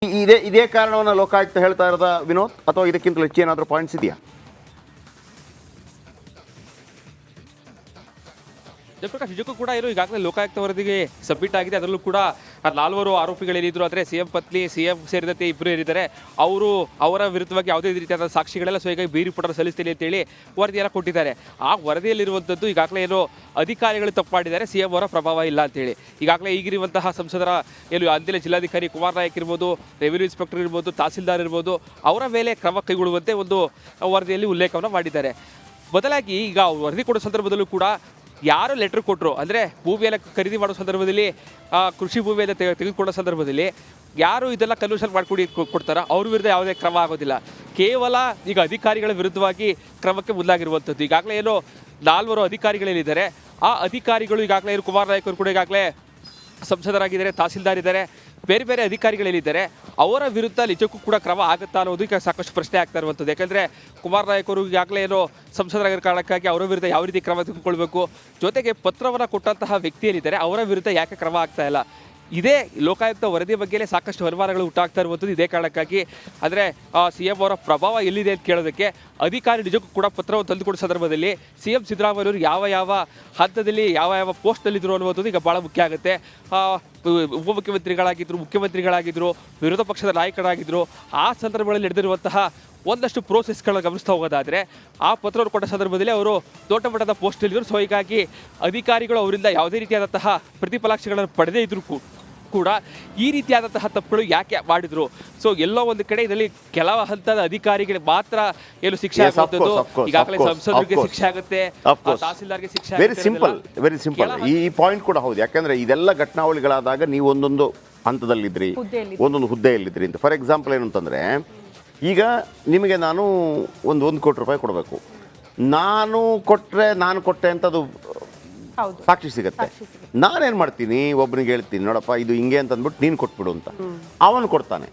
ಇದೇ ಕಾರಣವನ್ನು ಲೋಕಾಯುಕ್ತ ಹೇಳ್ತಾ ಇರೋದ ವಿನೋದ್, ಅಥವಾ ಇದಕ್ಕಿಂತ ಹೆಚ್ಚು ಏನಾದರೂ ಪಾಯಿಂಟ್ಸ್ ಇದೆಯಾ? ಜಯಪ್ರಕಾಶ್, ನಿಜಕ್ಕೂ ಕೂಡ ಇದು ಈಗಾಗಲೇ ಲೋಕಾಯುಕ್ತ ವರದಿಗೆ ಸಬ್ಮಿಟ್ ಆಗಿದೆ. ಅದರಲ್ಲೂ ಕೂಡ 4 ಆರೋಪಿಗಳೇನಿದ್ರು, ಆದರೆ ಸಿಎಂ ಪತ್ನಿ, ಸಿಎಂ ಸೇರಿದಂತೆ ಇಬ್ಬರು ಏನಿದ್ದಾರೆ ಅವರ ವಿರುದ್ಧವಾಗಿ ಯಾವುದೇ ರೀತಿಯಾದ ಸಾಕ್ಷಿಗಳೆಲ್ಲ ಸೊ ಈಗ ಬಿ ರಿಪೋರ್ಟರ್ ಸಲ್ಲಿಸ್ತೀನಿ ಅಂತೇಳಿ ವರದಿಯೆಲ್ಲ ಕೊಟ್ಟಿದ್ದಾರೆ. ಆ ವರದಿಯಲ್ಲಿರುವಂಥದ್ದು ಈಗಾಗಲೇ ಏನೋ ಅಧಿಕಾರಿಗಳು ತಪ್ಪು ಮಾಡಿದ್ದಾರೆ, ಸಿಎಂ ಅವರ ಪ್ರಭಾವ ಇಲ್ಲ ಅಂತೇಳಿ. ಈಗಾಗಲೇ ಈಗಿರುವಂತಹ ಸಂಸದರ ಅಂದಿನ ಜಿಲ್ಲಾಧಿಕಾರಿ ಕುಮಾರ್ ನಾಯಕ್ ಇರ್ಬೋದು, ರೆವಿನ್ಯೂ ಇನ್ಸ್ಪೆಕ್ಟರ್ ಇರ್ಬೋದು, ತಹಸೀಲ್ದಾರ್ ಇರ್ಬೋದು, ಅವರ ಮೇಲೆ ಕ್ರಮ ಕೈಗೊಳ್ಳುವಂತೆ ಒಂದು ವರದಿಯಲ್ಲಿ ಉಲ್ಲೇಖವನ್ನು ಮಾಡಿದ್ದಾರೆ. ಬದಲಾಗಿ ಈಗ ವರದಿ ಕೊಡೋ ಸಂದರ್ಭದಲ್ಲೂ ಕೂಡ ಯಾರು ಲೆಟ್ರ್ ಕೊಟ್ಟರು, ಅಂದರೆ ಭೂಮಿಯೆಲ್ಲ ಖರೀದಿ ಮಾಡೋ ಸಂದರ್ಭದಲ್ಲಿ, ಕೃಷಿ ಭೂಮಿಯನ್ನು ತೆಗೆದುಕೊಳ್ಳೋ ಸಂದರ್ಭದಲ್ಲಿ ಯಾರು ಇದೆಲ್ಲ ಕನ್ವರ್ಷನ್ ಕೊಡ್ತಾರೋ ಅವ್ರ ವಿರುದ್ಧ ಯಾವುದೇ ಕ್ರಮ ಆಗೋದಿಲ್ಲ. ಕೇವಲ ಈಗ ಅಧಿಕಾರಿಗಳ ವಿರುದ್ಧವಾಗಿ ಕ್ರಮಕ್ಕೆ ಮುಂದಾಗಿರುವಂಥದ್ದು. ಈಗಾಗಲೇ ಏನೋ 4 ಅಧಿಕಾರಿಗಳೇನಿದ್ದಾರೆ, ಆ ಅಧಿಕಾರಿಗಳು ಈಗಾಗಲೇ ಕುಮಾರ್ ನಾಯಕ್ ಅವರು ಕೂಡ ಈಗಾಗಲೇ ಸಂಸದರಾಗಿದ್ದಾರೆ, ತಹಸೀಲ್ದಾರ್ ಇದ್ದಾರೆ, ಬೇರೆ ಬೇರೆ ಅಧಿಕಾರಿಗಳೇನಿದ್ದಾರೆ ಅವರ ವಿರುದ್ಧ ನಿಜಕ್ಕೂ ಕೂಡ ಕ್ರಮ ಆಗುತ್ತಾ ಅನ್ನೋದು ಈಗ ಸಾಕಷ್ಟು ಪ್ರಶ್ನೆ ಆಗ್ತಾ ಇರುವಂಥದ್ದು. ಯಾಕೆಂದರೆ ಕುಮಾರ್ ನಾಯಕ್ ಅವರು ಈಗಾಗಲೇ ಏನೋ ಸಂಸದರಾಗಿರೋ ಕಾರಣಕ್ಕಾಗಿ ಅವರ ವಿರುದ್ಧ ಯಾವ ರೀತಿ ಕ್ರಮ ತೆಗೆದುಕೊಳ್ಬೇಕು, ಜೊತೆಗೆ ಪತ್ರವನ್ನು ಕೊಟ್ಟಂತಹ ವ್ಯಕ್ತಿ ಏನಿದ್ದಾರೆ ಅವರ ವಿರುದ್ಧ ಯಾಕೆ ಕ್ರಮ ಆಗ್ತಾ ಇಲ್ಲ, ಇದೇ ಲೋಕಾಯುಕ್ತ ವರದಿ ಬಗ್ಗೆ ಸಾಕಷ್ಟು ಅನುಮಾನಗಳು ಹುಟ್ಟಾಗ್ತಾ ಇರುವಂಥದ್ದು. ಇದೇ ಕಾರಣಕ್ಕಾಗಿ ಅಂದರೆ ಸಿಎಂ ಅವರ ಪ್ರಭಾವ ಎಲ್ಲಿದೆ ಅಂತ ಕೇಳೋದಕ್ಕೆ ಅಧಿಕಾರಿ ನಿಜಕ್ಕೂ ಕೂಡ ಪತ್ರವನ್ನು ತಂದುಕೊಡೋ ಸಂದರ್ಭದಲ್ಲಿ ಸಿಎಂ ಸಿದ್ದರಾಮಯ್ಯವರು ಯಾವ ಹಂತದಲ್ಲಿ ಯಾವ ಪೋಸ್ಟಲ್ಲಿದ್ದರು ಅನ್ನುವಂಥದ್ದು ಈಗ ಭಾಳ ಮುಖ್ಯ ಆಗುತ್ತೆ. ಉಪಮುಖ್ಯಮಂತ್ರಿಗಳಾಗಿದ್ದರು, ಮುಖ್ಯಮಂತ್ರಿಗಳಾಗಿದ್ದರು, ವಿರೋಧ ಪಕ್ಷದ ನಾಯಕರಾಗಿದ್ದರು, ಆ ಸಂದರ್ಭಗಳಲ್ಲಿ ನಡೆದಿರುವಂತಹ ಒಂದಷ್ಟು ಪ್ರೋಸೆಸ್ಗಳನ್ನ ಗಮನಿಸ್ತಾ ಹೋಗೋದಾದರೆ ಆ ಪತ್ರವನ್ನು ಕೊಟ್ಟ ಸಂದರ್ಭದಲ್ಲಿ ಅವರು ದೊಡ್ಡ ಮಟ್ಟದ ಪೋಸ್ಟಲ್ಲಿದ್ದರು. ಸೊ ಹೀಗಾಗಿ ಅಧಿಕಾರಿಗಳು ಅವರಿಂದ ಯಾವುದೇ ರೀತಿಯಾದಂತಹ ಪ್ರತಿಫಲಾಕ್ಷಗಳನ್ನು ಪಡೆದೇ ಇದ್ದರೂ ಕೂಡ ಈ ರೀತಿಯಾದಂತಹ ತಪ್ಪುಗಳು ಯಾಕೆ ಮಾಡಿದ್ರು. ಸೊ ಎಲ್ಲೋ ಒಂದು ಕಡೆ ಇದರಲ್ಲಿ ಕೆಲವು ಹಂತದ ಅಧಿಕಾರಿಗಳಿಗೆ ಮಾತ್ರ ಏನು ಶಿಕ್ಷೆ ಆಗುವಂಥದ್ದು, ಈಗಾಗಲೇ ಸಂಸದರಿಗೆ ಶಿಕ್ಷೆ ಆಗುತ್ತೆ, ತಹಸೀಲ್ದಾರ್ಗೆ ಶಿಕ್ಷೆ ಆಗುತ್ತೆ. ವೆರಿ ಸಿಂಪಲ್ ಈ ಪಾಯಿಂಟ್ ಕೂಡ ಹೌದು. ಯಾಕಂದ್ರೆ ಇದೆಲ್ಲ ಘಟನಾವಳಿಗಳಾದಾಗ ನೀವು ಒಂದೊಂದು ಹಂತದಲ್ಲಿದ್ರಿ, ಒಂದೊಂದು ಹುದ್ದೆಯಲ್ಲಿದ್ರಿ ಅಂತ. ಫಾರ್ ಎಕ್ಸಾಂಪಲ್ ಏನು ಅಂತಂದ್ರೆ, ಈಗ ನಿಮಗೆ ನಾನು ಒಂದು ಕೋಟಿ ರೂಪಾಯಿ ಕೊಡಬೇಕು, ನಾನು ಕೊಟ್ಟೆ ಅಂತ ಅದು ಸಾಕ್ಷಿ ಸಿಗುತ್ತೆ. ನಾನೇನು ಮಾಡ್ತೀನಿ, ಒಬ್ಬನಿಗೆ ಹೇಳ್ತೀನಿ, ನೋಡಪ್ಪ ಇದು ಹಿಂಗೆ ಅಂತ ಅಂದ್ಬಿಟ್ಟು ನೀನು ಕೊಟ್ಬಿಡು ಅಂತ. ಅವನು ಕೊಡ್ತಾನೆ.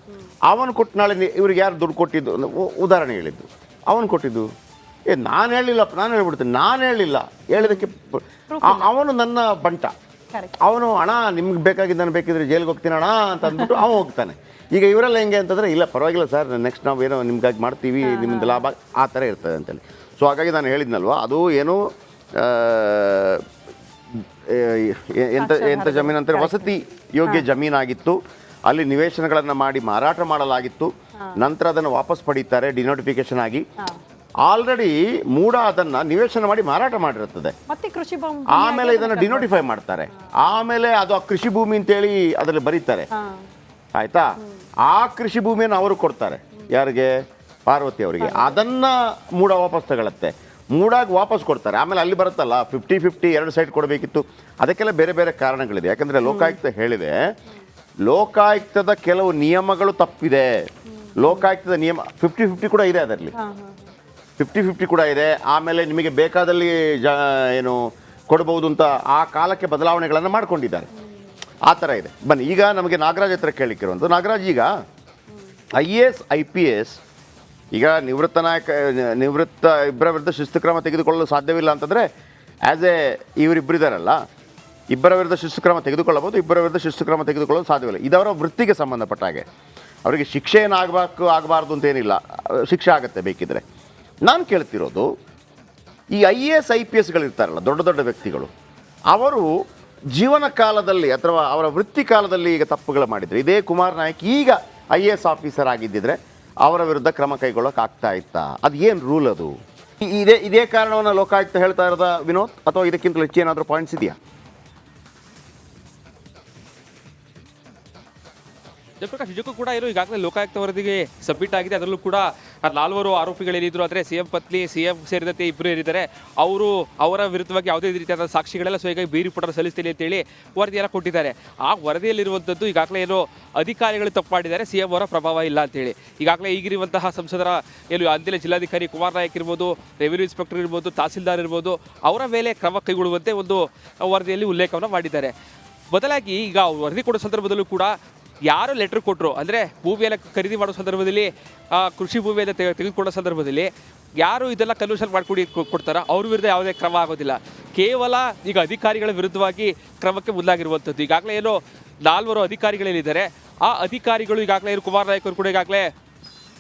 ಅವನು ಕೊಟ್ಟು ನಾಳೆ ಇವ್ರಿಗೆ ಯಾರು ದುಡ್ಡು ಕೊಟ್ಟಿದ್ದು ಉದಾಹರಣೆ ಹೇಳಿದ್ದು, ಅವನು ಕೊಟ್ಟಿದ್ದು ನಾನು ಹೇಳಿಲ್ಲಪ್ಪ, ನಾನು ಹೇಳ್ಬಿಡ್ತೀನಿ, ನಾನು ಹೇಳಿಲ್ಲ, ಹೇಳಿದಕ್ಕೆ ಅವನು ನನ್ನ ಬಂಟ. ಅವನು ಹಣ ನಿಮ್ಗೆ ಬೇಕಾಗಿದ್ದು ನಾನು ಬೇಕಿದ್ರೆ ಜೈಲಿಗೆ ಹೋಗ್ತೀನಿ ಅಣ್ಣ ಅಂತ ಅಂದ್ಬಿಟ್ಟು ಅವನು ಹೋಗ್ತಾನೆ. ಈಗ ಇವರೆಲ್ಲ ಹೆಂಗೆ ಅಂತಂದರೆ, ಇಲ್ಲ ಪರವಾಗಿಲ್ಲ ಸರ್, ನೆಕ್ಸ್ಟ್ ನಾವು ಏನೋ ನಿಮ್ಗಾಗಿ ಮಾಡ್ತೀವಿ, ನಿಮ್ಮಿಂದ ಲಾಭ ಆ ಥರ ಇರ್ತದೆ ಅಂತೇಳಿ. ಸೊ ಹಾಗಾಗಿ ನಾನು ಹೇಳಿದ್ನಲ್ವ, ಅದು ಏನು ಎಂಥ ಜಮೀನು ಅಂತಾರೆ, ವಸತಿ ಯೋಗ್ಯ ಜಮೀನಾಗಿತ್ತು. ಅಲ್ಲಿ ನಿವೇಶನಗಳನ್ನು ಮಾಡಿ ಮಾರಾಟ ಮಾಡಲಾಗಿತ್ತು. ನಂತರ ಅದನ್ನು ವಾಪಸ್ ಪಡೀತಾರೆ ಡಿನೋಟಿಫಿಕೇಶನ್ ಆಗಿ. ಆಲ್ರೆಡಿ ಮೂಡ ಅದನ್ನು ನಿವೇಶನ ಮಾಡಿ ಮಾರಾಟ ಮಾಡಿರುತ್ತದೆ. ಆಮೇಲೆ ಇದನ್ನು ಡಿನೋಟಿಫೈ ಮಾಡ್ತಾರೆ. ಆಮೇಲೆ ಅದು ಆ ಕೃಷಿ ಭೂಮಿ ಅಂತೇಳಿ ಅದರಲ್ಲಿ ಬರೀತಾರೆ. ಆಯಿತಾ? ಆ ಕೃಷಿ ಭೂಮಿಯನ್ನು ಅವರು ಕೊಡ್ತಾರೆ. ಯಾರಿಗೆ? ಪಾರ್ವತಿ ಅವರಿಗೆ. ಅದನ್ನು ಮೂಡ ವಾಪಸ್ ತಗೊಳುತ್ತೆ. ಮೂಡಾಗಿ ವಾಪಸ್ ಕೊಡ್ತಾರೆ. ಆಮೇಲೆ ಅಲ್ಲಿ ಬರುತ್ತಲ್ಲ 50-50 2 ಸೈಡ್ ಕೊಡಬೇಕಿತ್ತು. ಅದಕ್ಕೆಲ್ಲ ಬೇರೆ ಬೇರೆ ಕಾರಣಗಳಿದೆ. ಯಾಕಂದರೆ ಲೋಕಾಯುಕ್ತ ಹೇಳಿದೆ, ಲೋಕಾಯುಕ್ತದ ಕೆಲವು ನಿಯಮಗಳು ತಪ್ಪಿದೆ. ಲೋಕಾಯುಕ್ತದ ನಿಯಮ 50-50 ಕೂಡ ಇದೆ, ಅದರಲ್ಲಿ 50-50 ಕೂಡ ಇದೆ. ಆಮೇಲೆ ನಿಮಗೆ ಬೇಕಾದಲ್ಲಿ ಏನು ಕೊಡ್ಬೋದು ಅಂತ ಆ ಕಾಲಕ್ಕೆ ಬದಲಾವಣೆಗಳನ್ನು ಮಾಡ್ಕೊಂಡಿದ್ದಾರೆ. ಆ ಥರ ಇದೆ. ಬನ್ನಿ, ಈಗ ನಮಗೆ ನಾಗರಾಜ್ ಹತ್ರ ಕೇಳಲಿಕ್ಕಿರುವಂಥ, ನಾಗರಾಜ್, ಈಗ IAS IPS ಈಗ ನಿವೃತ್ತ ಇಬ್ಬರ ವಿರುದ್ಧ ಶಿಸ್ತು ಕ್ರಮ ತೆಗೆದುಕೊಳ್ಳಲು ಸಾಧ್ಯವಿಲ್ಲ ಅಂತಂದರೆ, ಇವರಿಬ್ಬರಿದ್ದಾರಲ್ಲ, ಇಬ್ಬರ ವಿರುದ್ಧ ಶಿಸ್ತು ಕ್ರಮ ತೆಗೆದುಕೊಳ್ಳಬಹುದು, ಇಬ್ಬರ ವಿರುದ್ಧ ಶಿಸ್ತು ಕ್ರಮ ತೆಗೆದುಕೊಳ್ಳಲು ಸಾಧ್ಯವಿಲ್ಲ. ಇದವರ ವೃತ್ತಿಗೆ ಸಂಬಂಧಪಟ್ಟ ಹಾಗೆ ಅವರಿಗೆ ಶಿಕ್ಷೆ ಏನು ಆಗಬಾರ್ದು ಅಂತೇನಿಲ್ಲ, ಶಿಕ್ಷೆ ಆಗುತ್ತೆ ಬೇಕಿದ್ರೆ. ನಾನು ಕೇಳ್ತಿರೋದು, ಈ IAS IPSಗಳಿರ್ತಾರಲ್ಲ, ದೊಡ್ಡ ದೊಡ್ಡ ವ್ಯಕ್ತಿಗಳು, ಅವರು ಜೀವನ ಕಾಲದಲ್ಲಿ ಅಥವಾ ಅವರ ವೃತ್ತಿ ಕಾಲದಲ್ಲಿ ಈಗ ತಪ್ಪುಗಳು ಮಾಡಿದರೆ, ಇದೇ ಕುಮಾರ್ ನಾಯಕ್ ಈಗ IAS ಆಫೀಸರ್ ಆಗಿದ್ದಿದ್ರೆ ಅವರ ವಿರುದ್ಧ ಕ್ರಮ ಕೈಗೊಳ್ಳೋಕೆ ಆಗ್ತಾ ಇತ್ತಾ? ಅದು ಏನು ರೂಲ್ ಅದು? ಇದೇ ಕಾರಣವನ್ನು ಲೋಕಾಯುಕ್ತ ಹೇಳ್ತಾ ಇರೋದ ವಿನೋದ್, ಅಥವಾ ಇದಕ್ಕಿಂತ ಹೆಚ್ಚು ಏನಾದರೂ ಪಾಯಿಂಟ್ಸ್ ಇದೆಯಾ? ಜಯಪ್ರಕಾಶ್, ನಿಜಕ್ಕೂ ಕೂಡ ಇದು ಈಗಾಗಲೇ ಲೋಕಾಯುಕ್ತ ವರದಿಗೆ ಸಬ್ಮಿಟ್ ಆಗಿದೆ. ಅದರಲ್ಲೂ ಕೂಡ 4 ಆರೋಪಿಗಳೇನಿದ್ರು, ಆದರೆ ಸಿಎಂ ಪತ್ನಿ, ಸಿಎಂ ಸೇರಿದಂತೆ ಇಬ್ಬರು ಏನಿದ್ದಾರೆ ಅವರ ವಿರುದ್ಧವಾಗಿ ಯಾವುದೇ ರೀತಿಯಾದ ಸಾಕ್ಷಿಗಳೆಲ್ಲ ಸೊ ಈಗ ಬಿ ರಿಪೋರ್ಟರ್ ಸಲ್ಲಿಸ್ತೀನಿ ಅಂತೇಳಿ ವರದಿಯೆಲ್ಲ ಕೊಟ್ಟಿದ್ದಾರೆ. ಆ ವರದಿಯಲ್ಲಿರುವಂಥದ್ದು ಈಗಾಗಲೇ ಏನೋ ಅಧಿಕಾರಿಗಳು ತಪ್ಪು ಮಾಡಿದ್ದಾರೆ, ಸಿಎಂ ಅವರ ಪ್ರಭಾವ ಇಲ್ಲ ಅಂತೇಳಿ. ಈಗಾಗಲೇ ಈಗಿರುವಂತಹ ಸಂಸದರ ಅಂದಿನ ಜಿಲ್ಲಾಧಿಕಾರಿ ಕುಮಾರ್ ನಾಯಕ್ ಇರ್ಬೋದು, ರೆವಿನ್ಯೂ ಇನ್ಸ್ಪೆಕ್ಟರ್ ಇರ್ಬೋದು, ತಹಸೀಲ್ದಾರ್ ಇರ್ಬೋದು, ಅವರ ಮೇಲೆ ಕ್ರಮ ಕೈಗೊಳ್ಳುವಂತೆ ಒಂದು ವರದಿಯಲ್ಲಿ ಉಲ್ಲೇಖವನ್ನು ಮಾಡಿದ್ದಾರೆ. ಬದಲಾಗಿ ಈಗ ವರದಿ ಕೊಡೋ ಸಂದರ್ಭದಲ್ಲೂ ಕೂಡ ಯಾರು ಲೆಟ್ರ್ ಕೊಟ್ಟರು, ಅಂದರೆ ಭೂಮಿಯೆಲ್ಲ ಖರೀದಿ ಮಾಡೋ ಸಂದರ್ಭದಲ್ಲಿ, ಕೃಷಿ ಭೂಮಿಯನ್ನು ತೆಗೆದುಕೊಳ್ಳೋ ಸಂದರ್ಭದಲ್ಲಿ ಯಾರು ಇದೆಲ್ಲ ಕನ್ವರ್ಷನ್ ಕೊಡ್ತಾರೋ ಅವ್ರ ವಿರುದ್ಧ ಯಾವುದೇ ಕ್ರಮ ಆಗೋದಿಲ್ಲ. ಕೇವಲ ಈಗ ಅಧಿಕಾರಿಗಳ ವಿರುದ್ಧವಾಗಿ ಕ್ರಮಕ್ಕೆ ಮುಂದಾಗಿರುವಂಥದ್ದು. ಈಗಾಗಲೇ ಏನೋ 4 ಅಧಿಕಾರಿಗಳೇನಿದ್ದಾರೆ ಆ ಅಧಿಕಾರಿಗಳು ಈಗಾಗಲೇ ಕುಮಾರ್ ನಾಯಕ್ ಅವರು ಕೂಡ ಈಗಾಗಲೇ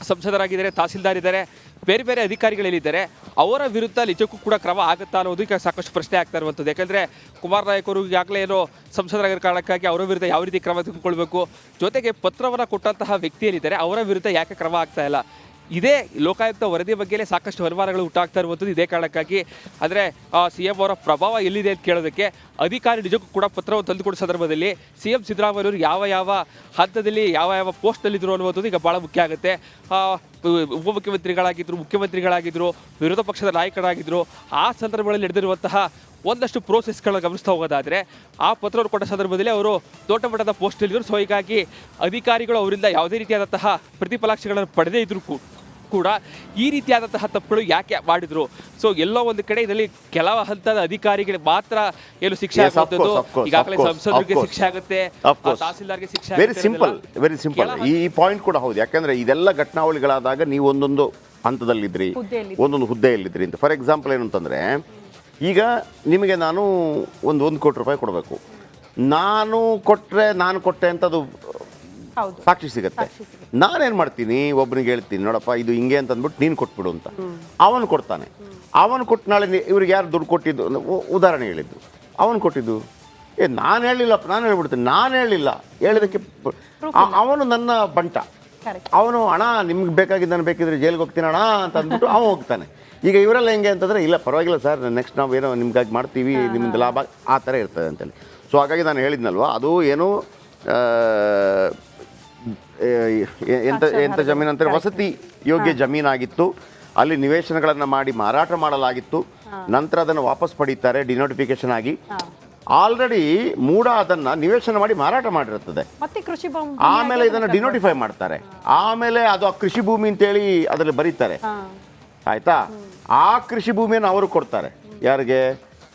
ಸಂಸದರಾಗಿದ್ದಾರೆ, ತಹಸೀಲ್ದಾರ್ ಇದ್ದಾರೆ, ಬೇರೆ ಬೇರೆ ಅಧಿಕಾರಿಗಳೇನಿದ್ದಾರೆ ಅವರ ವಿರುದ್ಧ ನಿಜಕ್ಕೂ ಕೂಡ ಕ್ರಮ ಆಗುತ್ತಾ ಅನ್ನೋದು ಈಗ ಸಾಕಷ್ಟು ಪ್ರಶ್ನೆ ಆಗ್ತಾ ಇರುವಂಥದ್ದು. ಯಾಕಂದರೆ ಕುಮಾರ್ ನಾಯಕ್ ಅವರು ಈಗಾಗಲೇ ಏನೋ ಸಂಸದರಾಗಿರೋ ಕಾರಣಕ್ಕಾಗಿ ಅವರ ವಿರುದ್ಧ ಯಾವ ರೀತಿ ಕ್ರಮ ತೆಗೆದುಕೊಳ್ಬೇಕು, ಜೊತೆಗೆ ಪತ್ರವನ್ನು ಕೊಟ್ಟಂತಹ ವ್ಯಕ್ತಿ ಏನಿದ್ದಾರೆ ಅವರ ವಿರುದ್ಧ ಯಾಕೆ ಕ್ರಮ ಆಗ್ತಾ ಇಲ್ಲ, ಇದೇ ಲೋಕಾಯುಕ್ತ ವರದಿ ಬಗ್ಗೆನೇ ಸಾಕಷ್ಟು ಅನುಮಾನಗಳು ಹುಟ್ಟಾಗ್ತಾ ಇರುವಂಥದ್ದು. ಇದೇ ಕಾರಣಕ್ಕಾಗಿ ಅಂದರೆ CM ಅವರ ಪ್ರಭಾವ ಎಲ್ಲಿದೆ ಅಂತ ಕೇಳೋದಕ್ಕೆ ಅಧಿಕಾರಿ ನಿಜಕ್ಕೂ ಕೂಡ ಪತ್ರವನ್ನು ತಂದುಕೊಡೋ ಸಂದರ್ಭದಲ್ಲಿ CM ಸಿದ್ದರಾಮಯ್ಯ ಅವರು ಯಾವ ಹಂತದಲ್ಲಿ ಯಾವ ಪೋಸ್ಟಲ್ಲಿದ್ದರು ಅನ್ನುವಂಥದ್ದು ಈಗ ಭಾಳ ಮುಖ್ಯ ಆಗುತ್ತೆ. ಮುಖ್ಯಮಂತ್ರಿಗಳಾಗಿದ್ದರು, ವಿರೋಧ ಪಕ್ಷದ ನಾಯಕರಾಗಿದ್ದರು, ಆ ಸಂದರ್ಭಗಳಲ್ಲಿ ನಡೆದಿರುವಂತಹ ಒಂದಷ್ಟು ಪ್ರೋಸೆಸ್ಗಳನ್ನ ಗಮನಿಸ್ತಾ ಹೋಗೋದಾದರೆ ಆ ಪತ್ರವನ್ನು ಕೊಟ್ಟ ಸಂದರ್ಭದಲ್ಲಿ ಅವರು ದೊಡ್ಡ ಮಟ್ಟದ ಪೋಸ್ಟಲ್ಲಿದ್ದರು. ಸೊ ಹೀಗಾಗಿ ಅಧಿಕಾರಿಗಳು ಅವರಿಂದ ಯಾವುದೇ ರೀತಿಯಾದಂತಹ ಪ್ರತಿಫಲಾಕ್ಷಗಳನ್ನು ಪಡೆದೇ ಇದ್ರೂ ಕೂಡ ಈ ರೀತಿಯಾದಂತಹ ತಪ್ಪುಗಳು ಯಾಕೆ ಮಾಡಿದ್ರು. ಸೊ ಎಲ್ಲೋ ಒಂದು ಕಡೆ ಇದರಲ್ಲಿ ಕೆಲವು ಹಂತದ ಅಧಿಕಾರಿಗಳಿಗೆ ಮಾತ್ರ ಏನು ಶಿಕ್ಷೆ ಆಗುವಂಥದ್ದು, ಈಗಾಗಲೇ ಸಂಸದರಿಗೆ ಶಿಕ್ಷೆ ಆಗುತ್ತೆ, ತಹಸೀಲ್ದಾರ್ಗೆ ಶಿಕ್ಷೆ ಆಗುತ್ತೆ. ವೆರಿ ಸಿಂಪಲ್ ಈ ಪಾಯಿಂಟ್ ಕೂಡ ಹೌದು. ಯಾಕಂದ್ರೆ ಇದೆಲ್ಲ ಘಟನಾವಳಿಗಳಾದಾಗ ನೀವು ಒಂದೊಂದು ಹಂತದಲ್ಲಿದ್ರಿ, ಒಂದೊಂದು ಹುದ್ದೆಯಲ್ಲಿದ್ರಿ ಅಂತ. ಫಾರ್ ಎಕ್ಸಾಂಪಲ್ ಏನು ಅಂತಂದ್ರೆ, ಈಗ ನಿಮಗೆ ನಾನು ಒಂದು ಕೋಟಿ ರೂಪಾಯಿ ಕೊಡಬೇಕು, ನಾನು ಕೊಟ್ಟೆ ಅಂತ ಅದು ಸಾಕ್ಷಿ ಸಿಗುತ್ತೆ. ನಾನೇನು ಮಾಡ್ತೀನಿ, ಒಬ್ಬನಿಗೆ ಹೇಳ್ತೀನಿ, ನೋಡಪ್ಪ ಇದು ಹಿಂಗೆ ಅಂತ ಅಂದ್ಬಿಟ್ಟು ನೀನು ಕೊಟ್ಬಿಡು ಅಂತ. ಅವನು ಕೊಡ್ತಾನೆ. ಅವನು ಕೊಟ್ಟು ನಾಳೆ ಇವ್ರಿಗೆ ಯಾರು ದುಡ್ಡು ಕೊಟ್ಟಿದ್ದು, ಉದಾಹರಣೆ ಹೇಳಿದ್ದು, ಅವನು ಕೊಟ್ಟಿದ್ದು ನಾನು ಹೇಳಿಲ್ಲಪ್ಪ, ನಾನು ಹೇಳ್ಬಿಡ್ತೀನಿ, ನಾನು ಹೇಳಿಲ್ಲ, ಹೇಳಿದಕ್ಕೆ ಅವನು ನನ್ನ ಬಂಟ. ಅವನು ಹಣ ನಿಮ್ಗೆ ಬೇಕಾಗಿದ್ದು ನಾನು ಬೇಕಿದ್ರೆ ಜೈಲಿಗೆ ಹೋಗ್ತೀನಿ ಅಣ್ಣ ಅಂತ ಅಂದ್ಬಿಟ್ಟು ಅವನು ಹೋಗ್ತಾನೆ. ಈಗ ಇವರೆಲ್ಲ ಹೆಂಗೆ ಅಂತಂದರೆ, ಇಲ್ಲ ಪರವಾಗಿಲ್ಲ ಸರ್, ನೆಕ್ಸ್ಟ್ ನಾವು ಏನೋ ನಿಮ್ಗಾಗಿ ಮಾಡ್ತೀವಿ, ನಿಮ್ಮಿಂದ ಲಾಭ ಆ ಥರ ಇರ್ತದೆ ಅಂತೇಳಿ. ಸೊ ಹಾಗಾಗಿ ನಾನು ಹೇಳಿದ್ನಲ್ವ, ಅದು ಏನು ಎಂಥ ಜಮೀನು ಅಂತಾರೆ, ವಸತಿ ಯೋಗ್ಯ ಜಮೀನಾಗಿತ್ತು. ಅಲ್ಲಿ ನಿವೇಶನಗಳನ್ನು ಮಾಡಿ ಮಾರಾಟ ಮಾಡಲಾಗಿತ್ತು. ನಂತರ ಅದನ್ನು ವಾಪಸ್ ಪಡೀತಾರೆ ಡಿನೋಟಿಫಿಕೇಶನ್ ಆಗಿ. ಆಲ್ರೆಡಿ ಮೂಡ ಅದನ್ನು ನಿವೇಶನ ಮಾಡಿ ಮಾರಾಟ ಮಾಡಿರುತ್ತದೆ. ಆಮೇಲೆ ಇದನ್ನು ಡಿನೋಟಿಫೈ ಮಾಡ್ತಾರೆ. ಆಮೇಲೆ ಅದು ಆ ಕೃಷಿ ಭೂಮಿ ಅಂತೇಳಿ ಅದರಲ್ಲಿ ಬರೀತಾರೆ. ಆಯ್ತಾ? ಆ ಕೃಷಿ ಭೂಮಿಯನ್ನು ಅವರು ಕೊಡ್ತಾರೆ. ಯಾರಿಗೆ?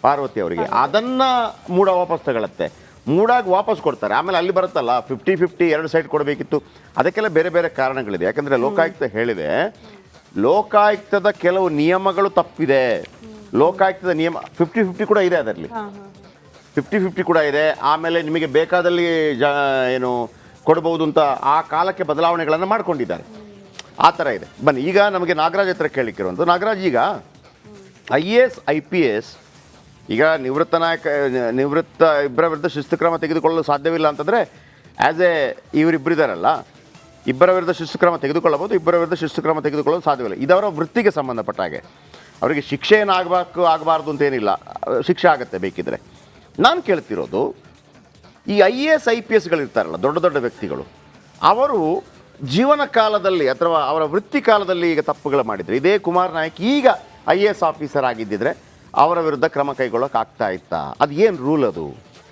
ಪಾರ್ವತಿ ಅವರಿಗೆ. ಅದನ್ನು ಮೂಡ ವಾಪಸ್ ತಗೊಳುತ್ತೆ. ಮೂಡಾಗಿ ವಾಪಸ್ ಕೊಡ್ತಾರೆ. ಆಮೇಲೆ ಅಲ್ಲಿ ಬರುತ್ತಲ್ಲ 50-50 2 ಸೈಡ್ ಕೊಡಬೇಕಿತ್ತು. ಅದಕ್ಕೆಲ್ಲ ಬೇರೆ ಬೇರೆ ಕಾರಣಗಳಿದೆ. ಯಾಕಂದರೆ ಲೋಕಾಯುಕ್ತ ಹೇಳಿದೆ, ಲೋಕಾಯುಕ್ತದ ಕೆಲವು ನಿಯಮಗಳು ತಪ್ಪಿದೆ. ಲೋಕಾಯುಕ್ತದ ನಿಯಮ 50-50 ಕೂಡ ಇದೆ, ಅದರಲ್ಲಿ 50-50 ಕೂಡ ಇದೆ. ಆಮೇಲೆ ನಿಮಗೆ ಬೇಕಾದಲ್ಲಿ ಏನು ಕೊಡಬಹುದು ಅಂತ ಆ ಕಾಲಕ್ಕೆ ಬದಲಾವಣೆಗಳನ್ನು ಮಾಡ್ಕೊಂಡಿದ್ದಾರೆ. ಆ ಥರ ಇದೆ. ಬನ್ನಿ, ಈಗ ನಮಗೆ ನಾಗರಾಜ್ ಹತ್ರ ಕೇಳಲಿಕ್ಕಿರುವಂಥ, ನಾಗರಾಜ್, ಈಗ IAS IPS ಈಗ ನಿವೃತ್ತ ಇಬ್ಬರ ವಿರುದ್ಧ ಶಿಸ್ತು ಕ್ರಮ ತೆಗೆದುಕೊಳ್ಳಲು ಸಾಧ್ಯವಿಲ್ಲ ಅಂತಂದರೆ, ಇವರಿಬ್ಬರಿದ್ದಾರಲ್ಲ, ಇಬ್ಬರ ವಿರುದ್ಧ ಶಿಸ್ತು ಕ್ರಮ ತೆಗೆದುಕೊಳ್ಳಬಹುದು, ಇಬ್ಬರ ವಿರುದ್ಧ ಶಿಸ್ತು ಕ್ರಮ ತೆಗೆದುಕೊಳ್ಳಲು ಸಾಧ್ಯವಿಲ್ಲ. ಇದವರ ವೃತ್ತಿಗೆ ಸಂಬಂಧಪಟ್ಟ ಹಾಗೆ. ಅವರಿಗೆ ಶಿಕ್ಷೆ ಏನು ಆಗಬಾರ್ದು ಅಂತೇನಿಲ್ಲ, ಶಿಕ್ಷೆ ಆಗುತ್ತೆ ಬೇಕಿದ್ರೆ. ನಾನು ಕೇಳ್ತಿರೋದು, ಈ IAS IPSಗಳಿರ್ತಾರಲ್ಲ, ದೊಡ್ಡ ದೊಡ್ಡ ವ್ಯಕ್ತಿಗಳು, ಅವರು ಜೀವನ ಕಾಲದಲ್ಲಿ ಅಥವಾ ಅವರ ವೃತ್ತಿ ಕಾಲದಲ್ಲಿ ಈಗ ತಪ್ಪುಗಳು ಮಾಡಿದರೆ, ಇದೇ ಕುಮಾರ್ ನಾಯಕ್ ಈಗ IAS ಆಫೀಸರ್ ಆಗಿದ್ದಿದ್ರೆ ಅವರ ವಿರುದ್ಧ ಕ್ರಮ ಕೈಗೊಳ್ಳೋಕೆ ಆಗ್ತಾ ಇತ್ತಾ? ಅದು ಏನು ರೂಲ್ ಅದು?